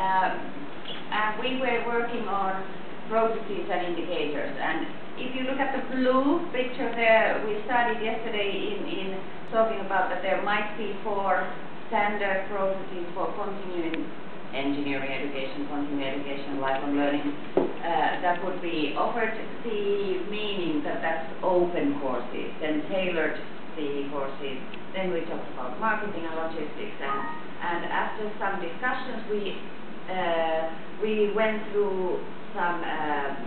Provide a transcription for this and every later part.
and we were working on processes and indicators. And if you look at the blue picture there, we started yesterday in talking about that there might be 4 standard processes for continuing engineering education, continuing education, lifelong learning, that would be offered CE, meaning that that's open courses, then tailored CE courses, then we talked about marketing and logistics, and after some discussions we went through some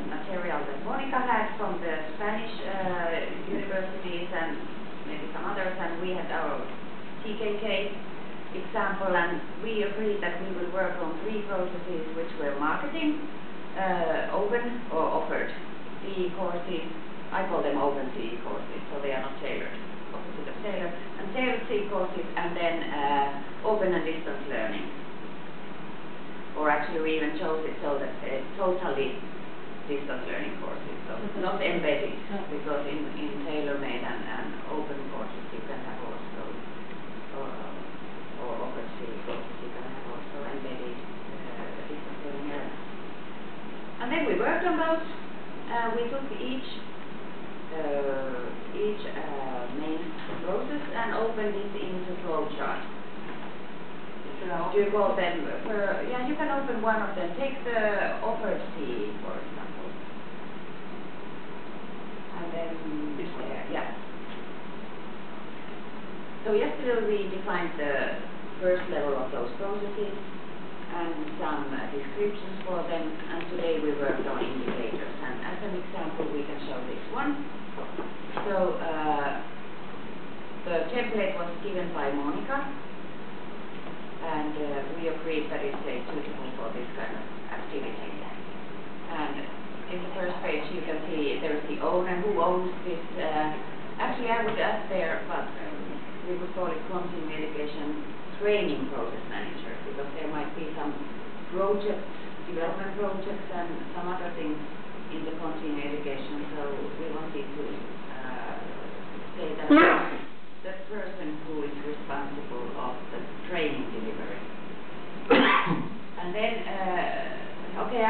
material that Monica had from the Spanish universities and maybe some others, and we had our TKK example, and we agreed that we will work on 3 processes which were marketing, open or offered CE courses. I call them open CE courses, so they are not tailored, opposite of tailored, and tailored CE courses, and then open and distance learning. Or actually we even chose it so that totally distance learning courses, so not embedded, because in tailor-made and open courses you can have also, or offered CE courses you can have also embedded distance learning elements. And then we worked on those. We took each main process and opened it into flowchart. You call them, yeah, you can open one of them. Take the offered CE, for example. And then, yeah. So yesterday we defined the first level of those processes and some descriptions for them, and today we worked on indicators. And as an example, we can show this one. So the template was given by Monica, and we agreed that it's suitable for this kind of activity. And in the first page you can see there's the owner, who owns this. Actually I would add there, but we would call it continuing education training process manager, because there might be some projects, development projects and some other things in the continuing education, so we wanted to say that the person who is responsible of the training delivery. And then, okay,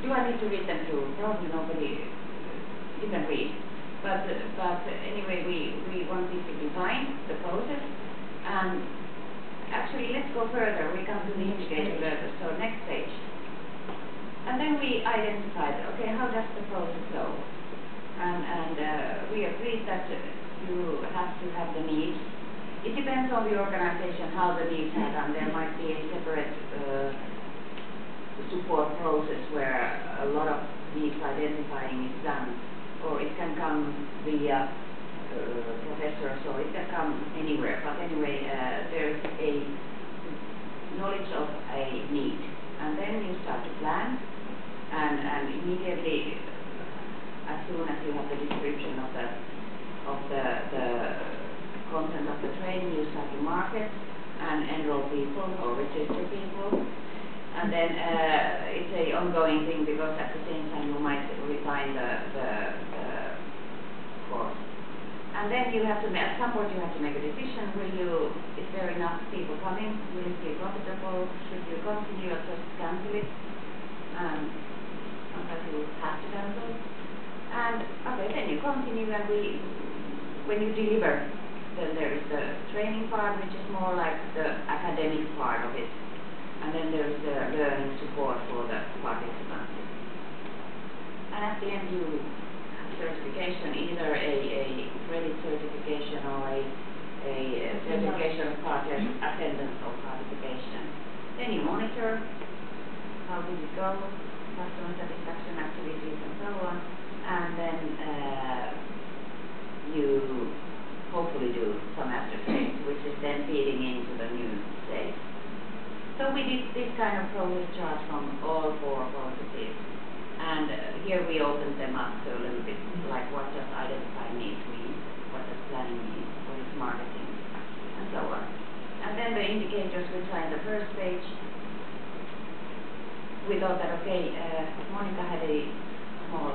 do I need to read them through? Probably nobody, you can read. But anyway, we wanted to define the process, and actually let's go further. We come to the indicator level, so next page. And then we identified, okay, how does the process go? And we agreed that you have to have the needs. It depends on the organization how the needs are done. There might be a separate support process where a lot of needs identifying is done, or it can come via professors, or it can come anywhere. But anyway, there is a knowledge of a need, and then you start to plan, and immediately, as soon as you have the description of the content of the training, you start to market and enroll people or register people, and then it's a ongoing thing, because at the same time you might refine the course. And then you have to, at some point you have to make a decision. Is there enough people coming? Will it be profitable? Should you continue or just cancel it? Sometimes you have to cancel. And okay, then you continue, and when you deliver, then there is the training part, which is more like the academic part of it. And then there is the learning support for the participants. And at the end you have certification, either a credit certification or a certification of attendance or participation. Then you monitor how did it go, customer satisfaction activities and so on. And then you hopefully do some after sales, which is then feeding into the new sales. So we did this kind of process chart from all 4 processes, and here we opened them up to a little bit, like what does identify needs mean, what does planning mean, what is marketing, and so on. And then the indicators, which are in the first page, we thought that, okay, Monica had a small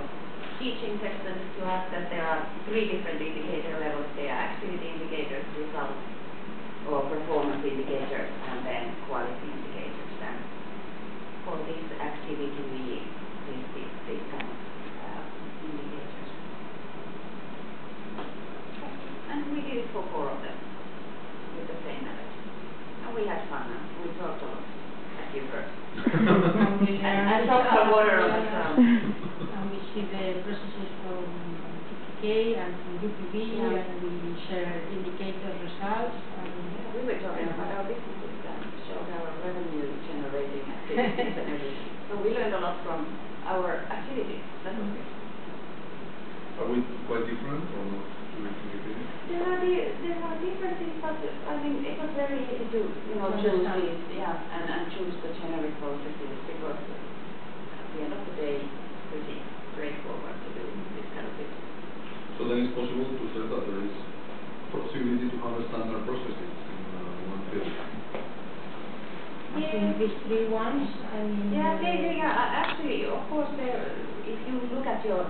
teaching session to us that there are 3 different indicator levels. There are activity indicators, results, or performance indicators, and then quality indicators. activity first. And we And drop some water on the ground. And we see the processes from TPK and from UPV, Yeah. and we share indicator results. And We were talking about our businesses and showed our revenue generating activities and everything. So we learned a lot from our activities. That was good. Are we quite different or not? There are differences, but I mean, it was very easy to, choose these, and choose the generic processes, because at the end of the day, it's pretty straightforward to do this kind of business. So then it's possible to say that there is possibility to have a standard processes in one field. I think these three ones, I mean... Actually, of course, if you look at your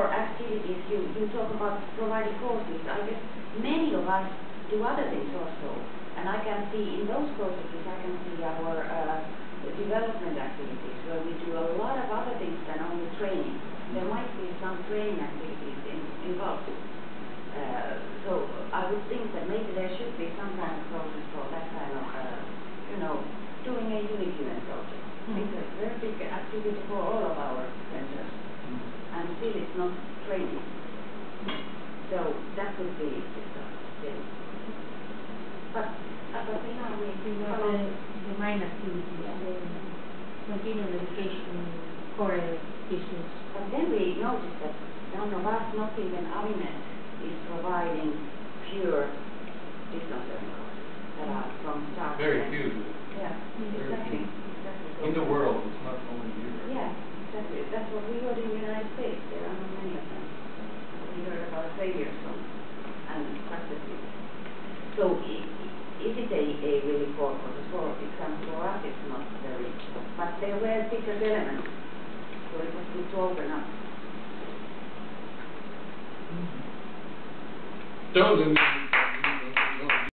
activities, you talk about providing courses. I guess many of us do other things also, and I can see in those processes, I can see our development activities, where we do a lot of other things than only training. There might be some training activities involved. So I would think that maybe there should be some kind of process for that kind of, doing a Unity project. It's a very big activity for all of our centers. And still it's not training. So that would be still. But now we follow the main activities, the continuing education core business. But then we noticed that none of us, not even Avinet, is providing pure distance learning courses that are from start. Very few. Yeah, exactly. In the world, it's not only here. Yeah. That's what we heard in the United States. There are not many of them. We heard about failures and successes. So is it a really core process? For example, for us it's not very, but there were different elements. So it was good to open up. So then